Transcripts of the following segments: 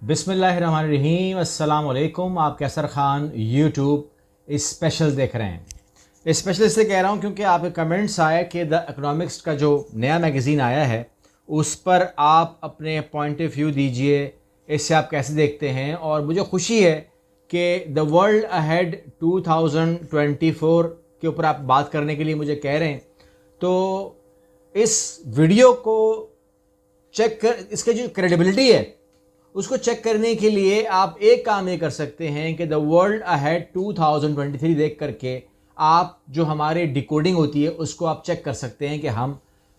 बिस्मिल्लाहिर्रहमानिर्रहीम, अस्सलाम वालेकुम। आप कैसर ख़ान यूट्यूब स्पेशल देख रहे हैं। स्पेशल इससे कह रहा हूँ क्योंकि आपके कमेंट्स आए कि द इकोनॉमिक्स का जो नया मैगज़ीन आया है उस पर आप अपने पॉइंट ऑफ व्यू दीजिए, इससे आप कैसे देखते हैं। और मुझे खुशी है कि द वर्ल्ड अहेड 2024 के ऊपर आप बात करने के लिए मुझे कह रहे हैं। तो इस वीडियो को चेक कर, इसके जो क्रेडिबिलिटी है उसको चेक करने के लिए आप एक काम ये कर सकते हैं कि द वर्ल्ड अहेड 2023 देख करके आप जो हमारे डिकोडिंग होती है उसको आप चेक कर सकते हैं कि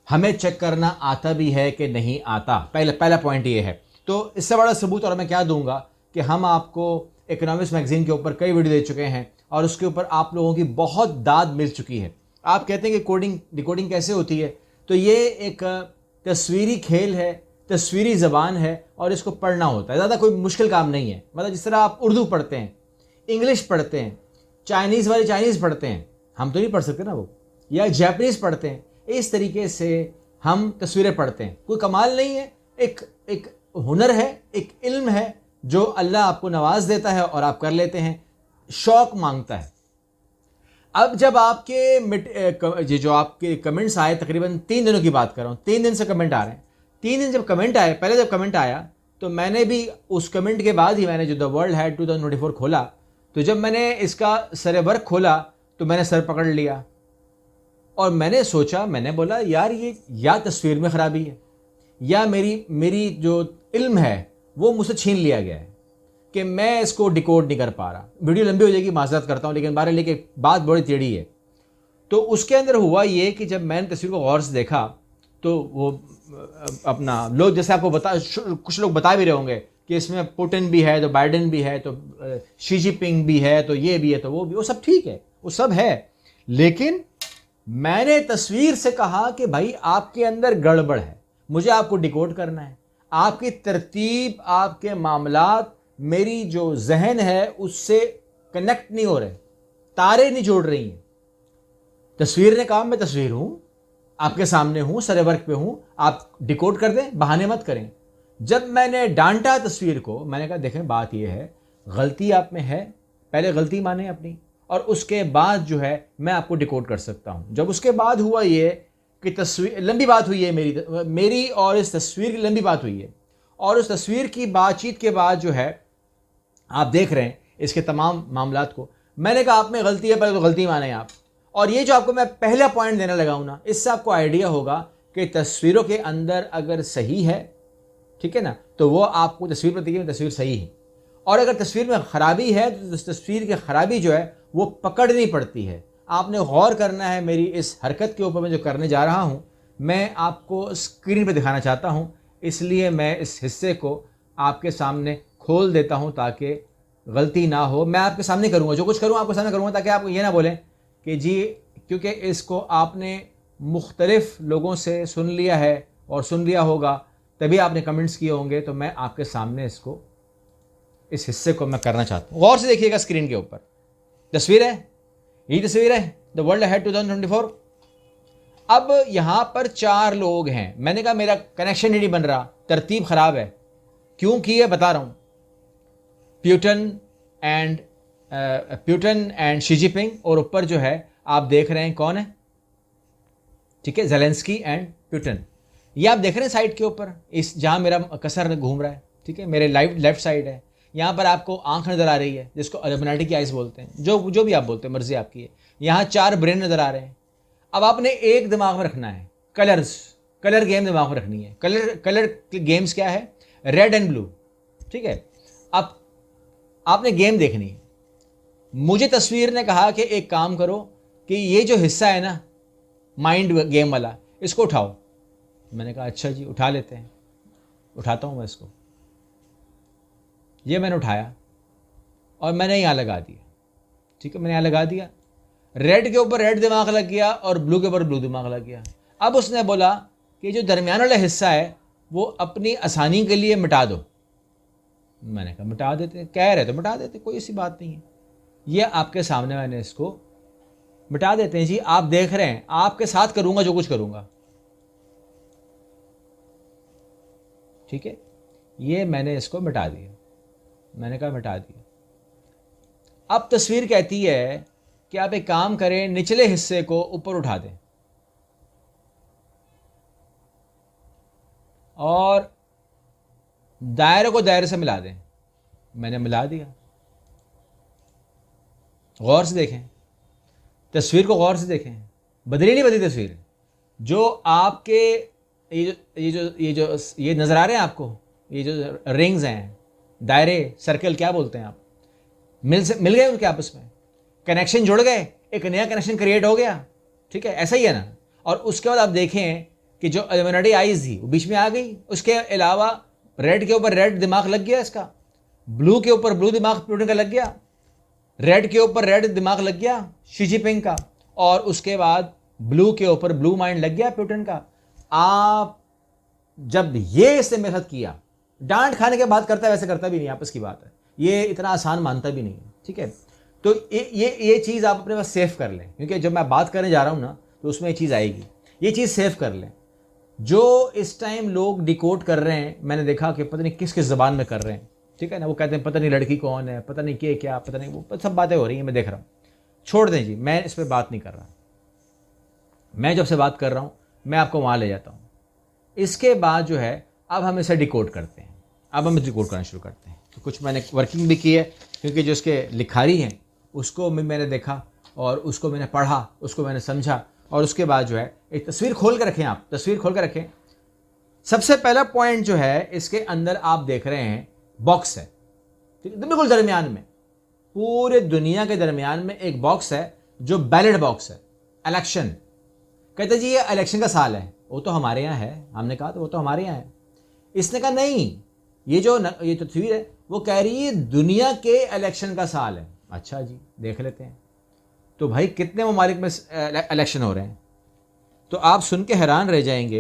हमें चेक करना आता भी है कि नहीं आता। पहला पॉइंट ये है। तो इससे बड़ा सबूत और मैं क्या दूंगा कि हम आपको इकोनॉमिक्स मैगजीन के ऊपर कई वीडियो दे चुके हैं और उसके ऊपर आप लोगों की बहुत दाद मिल चुकी है। आप कहते हैं कि डिकोडिंग कैसे होती है, तो ये एक तस्वीरी खेल है, तस्वीरी ज़बान है और इसको पढ़ना होता है। ज़्यादा कोई मुश्किल काम नहीं है। मतलब जिस तरह आप उर्दू पढ़ते हैं, इंग्लिश पढ़ते हैं, चाइनीज़ वाले चाइनीज़ पढ़ते हैं, हम तो नहीं पढ़ सकते ना वो, या जापानीज़ पढ़ते हैं, इस तरीके से हम तस्वीरें पढ़ते हैं। कोई कमाल नहीं है, एक हुनर है, एक इल्म है जो अल्लाह आपको नवाज देता है और आप कर लेते हैं। शौक़ मांगता है। अब जब आपके जो आपके कमेंट्स आए, तकरीबन 3 दिनों की बात कर रहा हूँ, 3 दिन से कमेंट आ रहे हैं। 3 दिन जब कमेंट आए, पहले जब कमेंट आया तो मैंने भी उस कमेंट के बाद ही मैंने जो द वर्ल्ड हैड 2024 खोला, तो जब मैंने इसका सर वर्क खोला तो मैंने सर पकड़ लिया और मैंने सोचा, मैंने बोला यार ये या तस्वीर में ख़राबी है या मेरी जो इल्म है वो मुझसे छीन लिया गया है कि मैं इसको डिकोड नहीं कर पा रहा। वीडियो लंबी हो जाएगी, माज़रत करता हूँ, लेकिन लेकिन बात बड़ी टेढ़ी है। तो उसके अंदर हुआ ये कि जब मैंने तस्वीर को गौर से देखा तो वो अपना लोग जैसे आपको कुछ लोग बता भी रहे होंगे कि इसमें पुतिन भी है, तो बाइडेन भी है, तो शी जिनपिंग भी है, तो ये भी है, तो वो भी, वो सब ठीक है, वो सब है। लेकिन मैंने तस्वीर से कहा कि भाई आपके अंदर गड़बड़ है, मुझे आपको डिकोड करना है। आपकी तरतीब, आपके मामलात मेरी जो जहन है उससे कनेक्ट नहीं हो रहे, तारे नहीं जोड़ रही हैं। तस्वीर ने कहा मैं तस्वीर हूं, आपके सामने हूं, सरे वर्क पे हूं, आप डिकोड कर दें, बहाने मत करें। जब मैंने डांटा तस्वीर को, मैंने कहा देखें बात यह है, गलती आप में है, पहले गलती माने अपनी और उसके बाद जो है मैं आपको डिकोड कर सकता हूं। जब उसके बाद हुआ ये कि तस्वीर, लंबी बात हुई है मेरी और इस तस्वीर की लंबी बात हुई है, और उस तस्वीर की बातचीत के बाद जो है आप देख रहे हैं इसके तमाम मामलात को। मैंने कहा आप में गलती है, पहले तो गलती माने आप। और ये जो आपको मैं पहला पॉइंट देने लगा हूं ना, इससे आपको आइडिया होगा कि तस्वीरों के अंदर अगर सही है, ठीक है ना, तो वो आपको तस्वीर पर देखिए तस्वीर सही है। और अगर तस्वीर में ख़राबी है तो तस्वीर की ख़राबी जो है वो पकड़नी पड़ती है। आपने गौर करना है मेरी इस हरकत के ऊपर मैं जो करने जा रहा हूँ, मैं आपको स्क्रीन पर दिखाना चाहता हूँ, इसलिए मैं इस हिस्से को आपके सामने खोल देता हूँ ताकि गलती ना हो। मैं आपके सामने करूँगा, जो कुछ करूँगा आपके सामने करूँगा, ताकि आप ये ना बोलें कि जी क्योंकि इसको आपने मुख्तलिफ लोगों से सुन लिया है और सुन लिया होगा तभी आपने कमेंट्स किए होंगे। तो मैं आपके सामने इसको, इस हिस्से को मैं करना चाहता हूँ। गौर से देखिएगा, स्क्रीन के ऊपर तस्वीर है, यही तस्वीर है द वर्ल्ड हैड 2024। अब यहाँ पर 4 लोग हैं। मैंने कहा मेरा कनेक्शन ही नहीं बन रहा, तरतीब ख़राब है। क्यों की है बता रहा हूँ। पुतिन एंड शी जिनपिंग, और ऊपर जो है आप देख रहे हैं कौन है, ठीक है, ज़ेलेंस्की एंड पुतिन। ये आप देख रहे हैं साइड के ऊपर, इस जहां मेरा कसर घूम रहा है, ठीक है, मेरे लेफ्ट साइड है। यहाँ पर आपको आंख नज़र आ रही है जिसको एल्यूमिनाटी की आइज बोलते हैं, जो भी आप बोलते हैं, मर्जी आपकी है। यहाँ 4 ब्रेन नज़र आ रहे हैं। अब आपने एक दिमाग में रखना है, कलर गेम दिमाग में रखनी है। कलर गेम्स क्या है, रेड एंड ब्लू, ठीक है। अब आपने गेम देखनी है। मुझे तस्वीर ने कहा कि एक काम करो कि ये जो हिस्सा है ना माइंड गेम वाला, इसको उठाओ। मैंने कहा अच्छा जी उठा लेते हैं, उठाता हूँ मैं इसको। ये मैंने उठाया और मैंने यहाँ लगा दिया, ठीक है, मैंने यहाँ लगा दिया। रेड के ऊपर रेड दिमाग लग गया और ब्लू के ऊपर ब्लू दिमाग लग गया। अब उसने बोला कि जो दरमियान वाला हिस्सा है वो अपनी आसानी के लिए मिटा दो। मैंने कहा मिटा देते, कह रहे तो मिटा देते, कोई ऐसी बात नहीं है। ये आपके सामने मैंने इसको मिटा देते हैं जी। आप देख रहे हैं, आपके साथ करूंगा जो कुछ करूंगा, ठीक है। ये मैंने इसको मिटा दिया, मैंने कहा मिटा दिया। अब तस्वीर कहती है कि आप एक काम करें, निचले हिस्से को ऊपर उठा दें और दायरे को दायरे से मिला दें। मैंने मिला दिया। गौर से देखें तस्वीर को, गौर से देखें, बदली नहीं बदली तस्वीर। जो आपके ये नज़र आ रहे हैं आपको, ये जो रिंग्स हैं, दायरे, सर्कल क्या बोलते हैं आप, मिल गए उनके आपस में, कनेक्शन जुड़ गए, एक नया कनेक्शन क्रिएट हो गया। ठीक है, ऐसा ही है ना। और उसके बाद आप देखें कि जो इल्यूमिनाटी आइज थी वो बीच में आ गई। उसके अलावा रेड के ऊपर रेड दिमाग लग गया इसका, ब्लू के ऊपर ब्लू दिमाग प्यूटिन का लग गया, रेड के ऊपर रेड दिमाग लग गया शी जिनपिंग का, और उसके बाद ब्लू के ऊपर ब्लू माइंड लग गया पुतिन का। आप जब ये इससे मेरे साथ किया, डांट खाने के बाद करता है, वैसे करता भी नहीं, आपस की बात है, ये इतना आसान मानता भी नहीं है। ठीक है, तो ये चीज़ आप अपने पास सेव कर लें, क्योंकि जब मैं बात करने जा रहा हूँ ना तो उसमें ये चीज़ आएगी। ये चीज़ सेव कर लें। जो इस टाइम लोग डिकोड कर रहे हैं, मैंने देखा कि पता नहीं किस किस ज़बान में कर रहे हैं। ठीक है ना, वो कहते हैं पता नहीं लड़की कौन है, पता नहीं क्या, पता नहीं, वो सब बातें हो रही हैं, मैं देख रहा हूँ। छोड़ दें जी, मैं इस पर बात नहीं कर रहा। मैं जब से बात कर रहा हूँ मैं आपको वहाँ ले जाता हूँ। इसके बाद जो है अब हम इसे डिकोड करते हैं, अब हम डिकोड करना शुरू करते हैं। तो कुछ मैंने वर्किंग भी की है, क्योंकि जो इसके लिखारी हैं उसको मैंने देखा और उसको मैंने पढ़ा, उसको मैंने समझा, और उसके बाद जो है एक तस्वीर खोल कर रखें, आप तस्वीर खोल कर रखें। सबसे पहला पॉइंट जो है, इसके अंदर आप देख रहे हैं बॉक्स है, ठीक है, बिल्कुल दरमियान में, पूरे दुनिया के दरमियान में एक बॉक्स है जो बैलेट बॉक्स है, इलेक्शन। कहते जी ये इलेक्शन का साल है, वो तो हमारे यहाँ है। हमने कहा तो वो तो हमारे यहाँ है। इसने कहा नहीं, ये तस्वीर है वो कह रही है दुनिया के इलेक्शन का साल है। अच्छा जी, देख लेते हैं। तो भाई कितने ममालिक में इलेक्शन हो रहे हैं, तो आप सुन के हैरान रह जाएंगे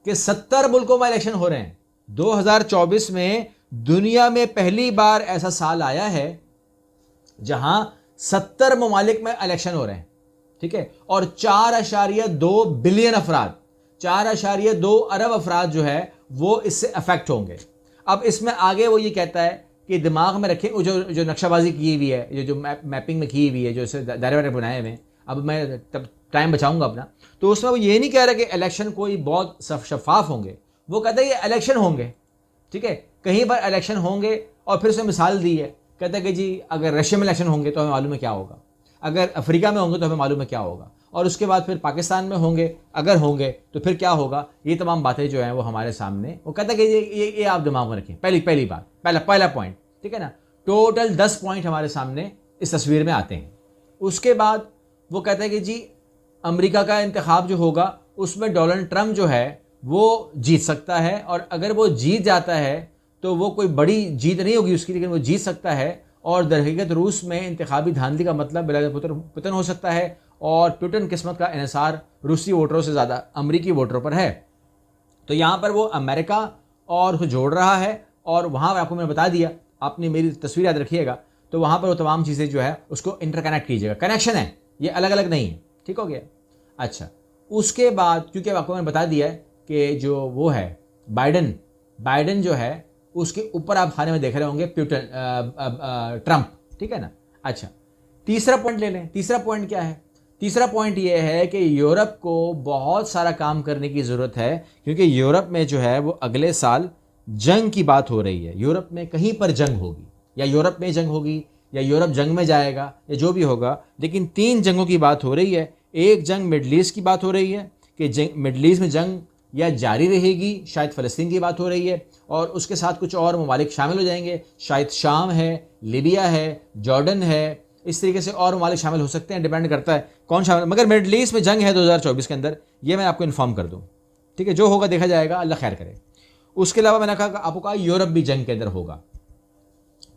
कि 70 मुल्कों में इलेक्शन हो रहे हैं। 2024 में दुनिया में पहली बार ऐसा साल आया है जहां 70 ममालिक में इलेक्शन हो रहे हैं। ठीक है, और 4.2 बिलियन अफराद, 4.2 अरब अफराद जो है वो इससे अफेक्ट होंगे। अब इसमें आगे वो ये कहता है कि दिमाग में रखें, जो नक्शाबाजी की हुई है, जो मैपिंग में की हुई है, जो इसे दायरे वायरे बनाए हुए हैं, अब मैं तब टाइम बचाऊंगा अपना, तो उसमें वो ये नहीं कह रहा कि इलेक्शन कोई बहुत शफाफ होंगे। वो कहता है ये इलेक्शन होंगे। ठीक है, कहीं पर इलेक्शन होंगे, और फिर उसने मिसाल दी है, कहता है कि जी अगर रशिया में इलेक्शन होंगे तो हमें मालूम है क्या होगा, अगर अफ्रीका में होंगे तो हमें मालूम है क्या होगा, और उसके बाद फिर पाकिस्तान में होंगे, अगर होंगे तो फिर क्या होगा। ये तमाम बातें जो हैं वो हमारे सामने, वो कहता है कि ये आप दिमाग में रखें। पहली बात, पहला पॉइंट, ठीक है ना। टोटल 10 पॉइंट हमारे सामने इस तस्वीर में आते हैं। उसके बाद वो कहता है कि जी अमेरिका का इंतखाब जो होगा उसमें डोनाल्ड ट्रंप जो है वो जीत सकता है, और अगर वो जीत जाता है तो वो कोई बड़ी जीत नहीं होगी उसकी, लेकिन वो जीत सकता है। और दरहकीकत रूस में इंतखाबी धांधली का मतलब पतन हो सकता है, और पुतिन किस्मत का इन्हिसार रूसी वोटरों से ज़्यादा अमरीकी वोटरों पर है। तो यहाँ पर वो अमेरिका और उसको जोड़ रहा है, और वहाँ पर आपको मैंने बता दिया, आपने मेरी तस्वीर याद रखिएगा, तो वहाँ पर वो तमाम चीज़ें जो है उसको इंटरकनेक्ट कीजिएगा। कनेक्शन है, ये अलग अलग नहीं है। ठीक हो गया। अच्छा, उसके बाद क्योंकि आपको मैंने बता दिया है कि जो वो है बाइडन जो है उसके ऊपर आप खाने में देख रहे होंगे पुतिन, ट्रंप। ठीक है ना। अच्छा, तीसरा पॉइंट ले लें। तीसरा पॉइंट क्या है? तीसरा पॉइंट ये है कि यूरोप को बहुत सारा काम करने की ज़रूरत है, क्योंकि यूरोप में जो है वो अगले साल जंग की बात हो रही है। यूरोप में कहीं पर जंग होगी, या यूरोप में जंग होगी, या यूरोप जंग में जाएगा, या जो भी होगा, लेकिन 3 जंगों की बात हो रही है। एक जंग मिडल ईस्ट की बात हो रही है कि मिडल ईस्ट में जंग या जारी रहेगी, शायद फ़लस्तीन की बात हो रही है, और उसके साथ कुछ और ममालिक शामिल हो जाएंगे, शायद शाम है, लीबिया है, जॉर्डन है, इस तरीके से और ममालिक शामिल हो सकते हैं, डिपेंड करता है कौन शामिल। मगर मिडल ईस्ट में जंग है 2024 के अंदर, ये मैं आपको इन्फॉर्म कर दूँ। ठीक है, जो होगा देखा जाएगा, अल्लाह खैर करे। उसके अलावा मैंने कहा आपको कहा यूरोप भी जंग के अंदर होगा,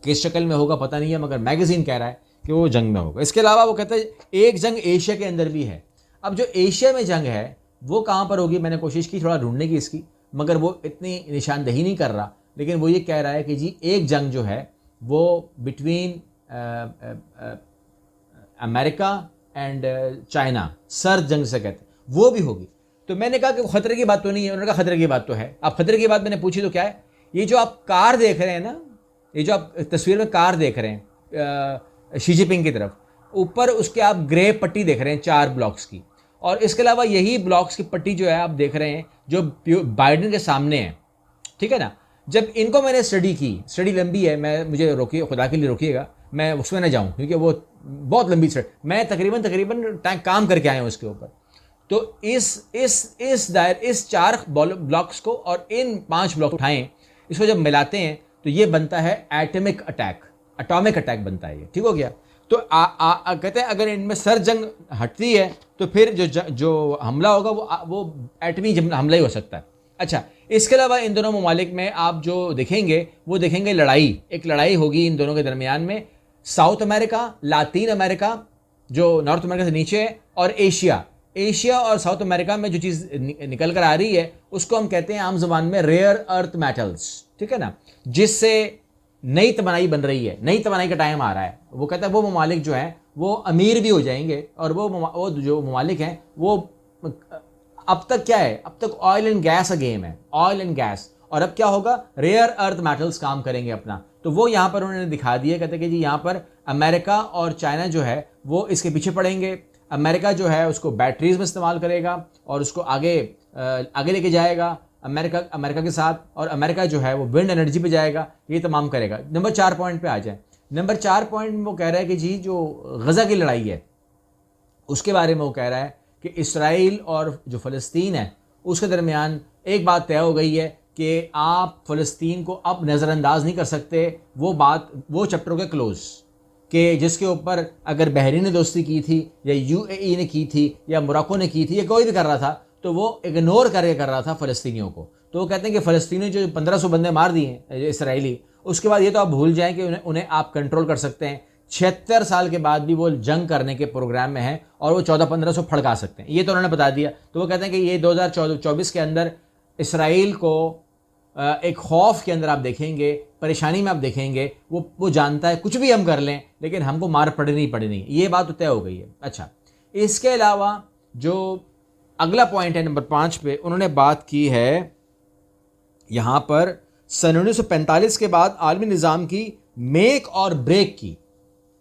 किस शक्ल में होगा पता नहीं है, मगर मैगजीन कह रहा है कि वो जंग में होगा। इसके अलावा वो कहता है एक जंग एशिया के अंदर भी है। अब जो एशिया में जंग है वो कहाँ पर होगी, मैंने कोशिश की थोड़ा ढूंढने की इसकी, मगर वो इतनी निशानदही नहीं कर रहा, लेकिन वो ये कह रहा है कि जी एक जंग जो है वो बिटवीन अमेरिका एंड चाइना, सर्द जंग से कहते हैं, वो भी होगी। तो मैंने कहा कि खतरे की बात तो नहीं है। उन्होंने कहा खतरे की बात तो है। अब खतरे की बात मैंने पूछी तो क्या है, ये जो आप कार देख रहे हैं ना, ये जो आप तस्वीर में कार देख रहे हैं शी जिनपिंग की तरफ, ऊपर उसके आप ग्रे पट्टी देख रहे हैं 4 ब्लॉक्स की, और इसके अलावा यही ब्लॉक्स की पट्टी जो है आप देख रहे हैं जो बाइडेन के सामने है, ठीक है ना। जब इनको मैंने स्टडी की, स्टडी लंबी है, मुझे रोकिए, खुदा के लिए रोकिएगा, मैं उसमें ना जाऊं क्योंकि वो बहुत लंबी स्टडी, मैं तकरीबन काम करके आया हूँ उसके ऊपर। तो इस 4 ब्लॉक्स को और इन 5 ब्लॉक उठाएं, इसको जब मिलाते हैं तो ये बनता है एटॉमिक अटैक बनता है ये, ठीक हो गया। तो कहते हैं अगर इनमें सर जंग हटती है तो फिर जो हमला होगा वो एटमी हमला ही हो सकता है। अच्छा, इसके अलावा इन दोनों ममालिक में आप जो देखेंगे वो देखेंगे एक लड़ाई होगी इन दोनों के दरमियान में। साउथ अमेरिका, लातीन अमेरिका जो नॉर्थ अमेरिका से नीचे है, और एशिया और साउथ अमेरिका में जो चीज़ निकल कर आ रही है उसको हम कहते हैं आम जबान में रेयर अर्थ मेटल्स, ठीक है ना, जिससे नई तवानाई बन रही है, नई तवानाई का टाइम आ रहा है। वो कहता है वो ममालिक जो हैं वो अमीर भी हो जाएंगे, और वो जो ममालिक हैं वो अब तक क्या है, अब तक ऑयल एंड गैस का गेम है, ऑयल एंड गैस, और अब क्या होगा, रेयर अर्थ मेटल्स काम करेंगे अपना। तो वो यहाँ पर उन्होंने दिखा दिया, कहते हैं कि जी यहाँ पर अमेरिका और चाइना जो है वो इसके पीछे पड़ेंगे। अमेरिका जो है उसको बैटरीज में इस्तेमाल करेगा और उसको आगे लेके जाएगा अमेरिका के साथ, और अमेरिका जो है वो विंड एनर्जी पे जाएगा, ये तमाम करेगा। नंबर 4 पॉइंट पे आ जाए। नंबर 4 पॉइंट में वो कह रहा है कि जी जो गज़ा की लड़ाई है उसके बारे में वो कह रहा है कि इसराइल और जो फ़लस्तीन है उसके दरमियान एक बात तय हो गई है कि आप फ़लस्तीन को अब नज़रअंदाज नहीं कर सकते। वो चैप्टर के क्लोज़ कि जिसके ऊपर अगर बहरीन ने दोस्ती की थी या यूएई ने की थी या मोरक्को ने की थी या कोई भी कर रहा था, तो वो इग्नोर करके कर रहा था फ़लस्तीनियों को। तो वो कहते हैं कि फ़लस्तीनी जो 1500 बंदे मार दिए हैं इसराइली, उसके बाद ये तो आप भूल जाएं कि उन्हें आप कंट्रोल कर सकते हैं। 76 साल के बाद भी वो जंग करने के प्रोग्राम में हैं और वो 1400-1500 फड़का सकते हैं, ये तो उन्होंने बता दिया। तो वो कहते हैं कि ये 2024 के अंदर इसराइल को एक खौफ के अंदर आप देखेंगे, परेशानी में आप देखेंगे, वो जानता है कुछ भी हम कर लें लेकिन हमको मार पड़नी, ये बात तो तय हो गई है। अच्छा, इसके अलावा जो अगला पॉइंट है नंबर 5 पे, उन्होंने बात की है यहाँ पर सन 1945 के बाद आलमी निज़ाम की मेक और ब्रेक की।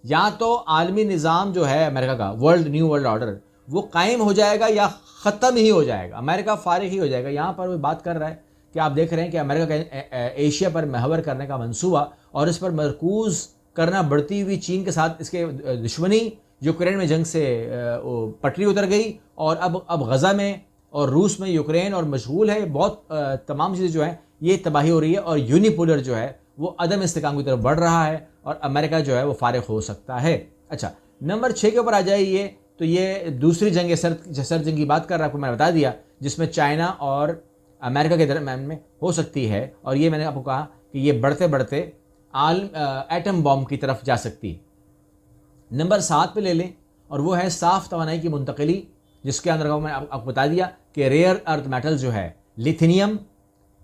या तो आलमी निज़ाम जो है अमेरिका का, न्यू वर्ल्ड ऑर्डर, वो कायम हो जाएगा या ख़त्म ही हो जाएगा, अमेरिका फारिग ही हो जाएगा। यहाँ पर वो बात कर रहा है कि आप देख रहे हैं कि अमेरिका का एशिया पर महवर करने का मंसूबा और इस पर मरकूज़ करना बढ़ती हुई चीन के साथ इसके दुश्मनी, यूक्रेन में जंग से पटरी उतर गई और अब गज़ा में और रूस में यूक्रेन और मशगूल है, बहुत तमाम चीज़ें जो हैं ये तबाही हो रही है और यूनिपोलर जो है वो अदम इस्तेकाम की तरफ बढ़ रहा है और अमेरिका जो है वो फारिग हो सकता है। अच्छा, नंबर 6 के ऊपर आ जाइए, तो ये दूसरी जंग सर्द जंग की बात कर रहा है, आपको मैंने बता दिया, जिसमें चाइना और अमेरिका के दरम्यान में हो सकती है, और ये मैंने आपको कहा कि ये बढ़ते बढ़ते एटम बॉम्ब की तरफ जा सकती है। नंबर 7 पे ले लें, और वो है साफ़ तवानाई की मुंतकली, जिसके अंदर मैंने आपको बता दिया कि रेयर अर्थ मेटल जो है लिथियम,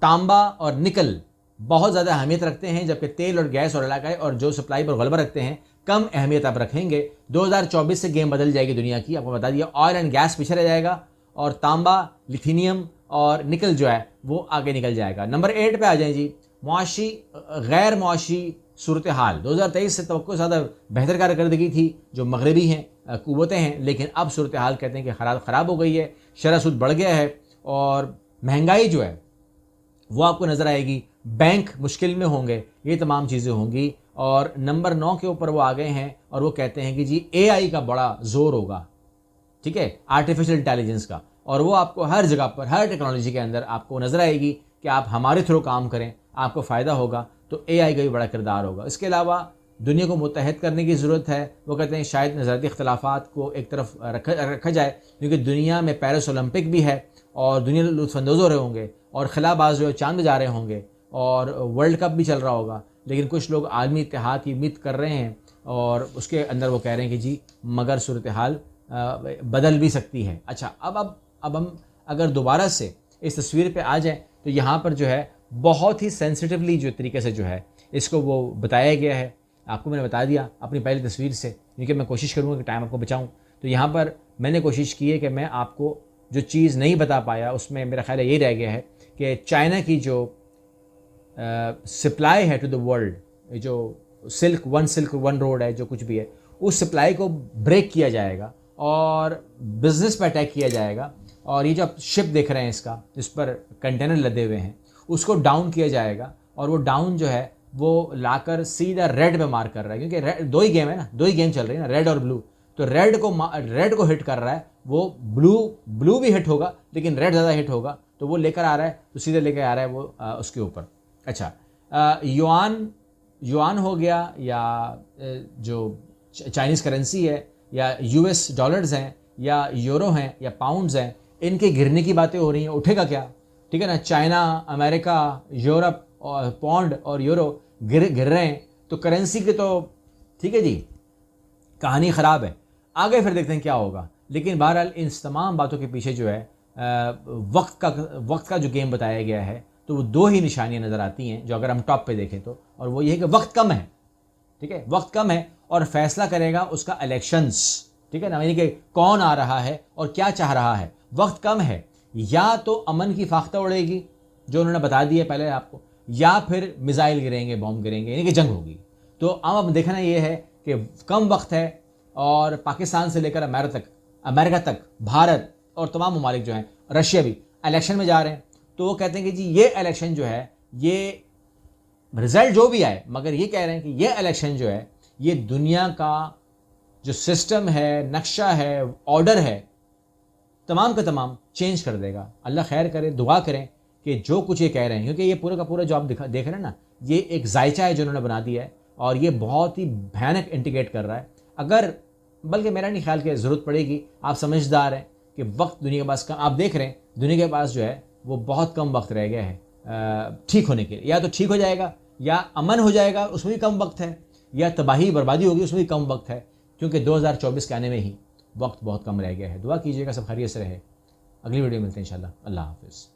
तांबा और निकल बहुत ज़्यादा अहमियत रखते हैं, जबकि तेल और गैस और इलाका और जो सप्लाई पर गलबा रखते हैं कम अहमियत आप रखेंगे। 2024 से गेम बदल जाएगी दुनिया की, आपको बता दिया। ऑयल एंड गैस पीछे रह जाएगा और तांबा, लिथियम और निकल जो है वो आगे निकल जाएगा। नंबर 8 पे आ जाए जी, मुआशी गैर मुआशी सूरत हाल। 2023 से तवक्को ज़्यादा बेहतर कारकर्दगी थी, जो मगरबी हैं कुव्वतें हैं, लेकिन अब सूरत हाल कहते हैं कि ख़राब हो गई है, शरह सूद बढ़ गया है और महंगाई जो है वो आपको नज़र आएगी, बैंक मुश्किल में होंगे, ये तमाम चीज़ें होंगी। और नंबर 9 के ऊपर वो आ गए हैं और वो कहते हैं कि जी AI का बड़ा ज़ोर होगा, ठीक है, आर्टिफिशियल इंटेलिजेंस का, और वो आपको हर जगह पर, हर टेक्नोलॉजी के अंदर आपको नज़र आएगी कि आप हमारे थ्रू काम करें, आपको फ़ायदा होगा, तो AI का भी बड़ा किरदार होगा। इसके अलावा दुनिया को मुत्तहद करने की ज़रूरत है। वो कहते हैं शायद नज़रियाती इख्तलाफात को एक तरफ रखा जाए, क्योंकि दुनिया में पेरिस ओलंपिक भी है और दुनिया लुत्फ़अंदोज़ हो रहे होंगे और खिलाबाज जो है चांद में जा रहे होंगे और वर्ल्ड कप भी चल रहा होगा, लेकिन कुछ लोग आलमी इत्तेहाद की उम्मीद कर रहे हैं और उसके अंदर वो कह रहे हैं कि जी मगर सूरत हाल बदल भी सकती है। अच्छा, अब हम अगर दोबारा से इस तस्वीर पे आ जाएं, तो यहाँ पर जो है बहुत ही सेंसिटिवली जो तरीके से जो है इसको वो बताया गया है। आपको मैंने बता दिया अपनी पहली तस्वीर से, क्योंकि मैं कोशिश करूँगा कि टाइम आपको बचाऊँ। तो यहाँ पर मैंने कोशिश की है कि मैं आपको जो चीज़ नहीं बता पाया उसमें मेरा ख्याल यही रह गया है कि चाइना की जो सप्लाई है टू द वर्ल्ड, ये जो सिल्क वन रोड है, जो कुछ भी है, उस सप्लाई को ब्रेक किया जाएगा और बिजनेस पर अटैक किया जाएगा। और ये जो आप शिप देख रहे हैं इसका, जिस पर कंटेनर लदे हुए हैं, उसको डाउन किया जाएगा और वो डाउन जो है वो लाकर सीधा रेड पे मार कर रहा है, क्योंकि दो ही गेम है ना, दो ही गेम चल रही है ना, रेड और ब्लू। तो रेड को हिट कर रहा है, वो ब्लू भी हिट होगा लेकिन रेड ज़्यादा हिट होगा, तो वो लेकर आ रहा है, तो सीधे लेकर आ रहा है वो उसके ऊपर। अच्छा, युआन हो गया, या जो चाइनीज़ करेंसी है, या यूएस डॉलर्स हैं, या यूरो हैं, या पाउंड्स हैं, इनके गिरने की बातें हो रही हैं। उठेगा क्या? ठीक है ना, चाइना, अमेरिका, यूरोप और पौंड और यूरो गिर रहे हैं, तो करेंसी की तो ठीक है जी, कहानी ख़राब है। आगे फिर देखते हैं क्या होगा। लेकिन बहरहाल इन तमाम बातों के पीछे जो है वक्त का जो गेम बताया गया है, तो वो दो ही निशानियां नज़र आती हैं जो अगर हम टॉप पे देखें तो, और वो ये है कि वक्त कम है। ठीक है, वक्त कम है और फैसला करेगा उसका इलेक्शंस। ठीक है ना, यानी कि कौन आ रहा है और क्या चाह रहा है। वक्त कम है, या तो अमन की फाख्ता उड़ेगी जो उन्होंने बता दिया पहले आपको, या फिर मिसाइल गिरेंगे, बॉम्ब गिरेंगे, यानी कि जंग होगी। तो अब देखना ये है कि कम वक्त है और पाकिस्तान से लेकर अमेरिका तक, भारत और तमाम ममालिक जो हैं, रशिया भी इलेक्शन में जा रहे हैं। तो वो कहते हैं कि जी ये इलेक्शन जो है, ये रिजल्ट जो भी आए, मगर ये कह रहे हैं कि ये इलेक्शन जो है, ये दुनिया का जो सिस्टम है, नक्शा है, ऑर्डर है, तमाम का तमाम चेंज कर देगा। अल्लाह खैर करे, दुआ करें कि जो कुछ ये कह रहे हैं, क्योंकि ये पूरा का पूरा जो आप देख रहे हैं ना, ये एक जायचा है जो उन्होंने बना दिया है और ये बहुत ही भयानक इंडिकेट कर रहा है। अगर, बल्कि मेरा नहीं ख्याल कि ज़रूरत पड़ेगी, आप समझदार हैं कि वक्त दुनिया के पास कम, आप देख रहे हैं दुनिया के पास जो है वो बहुत कम वक्त रह गया है ठीक होने के लिए। या तो ठीक हो जाएगा, या अमन हो जाएगा, उसमें भी कम वक्त है, या तबाही बर्बादी होगी, उसमें भी कम वक्त है, क्योंकि 2024 के आने में ही वक्त बहुत कम रह गया है। दुआ कीजिएगा सब खैरियत से रहे। अगली वीडियो मिलते हैं इंशाल्लाह। अल्लाह हाफ़िज़।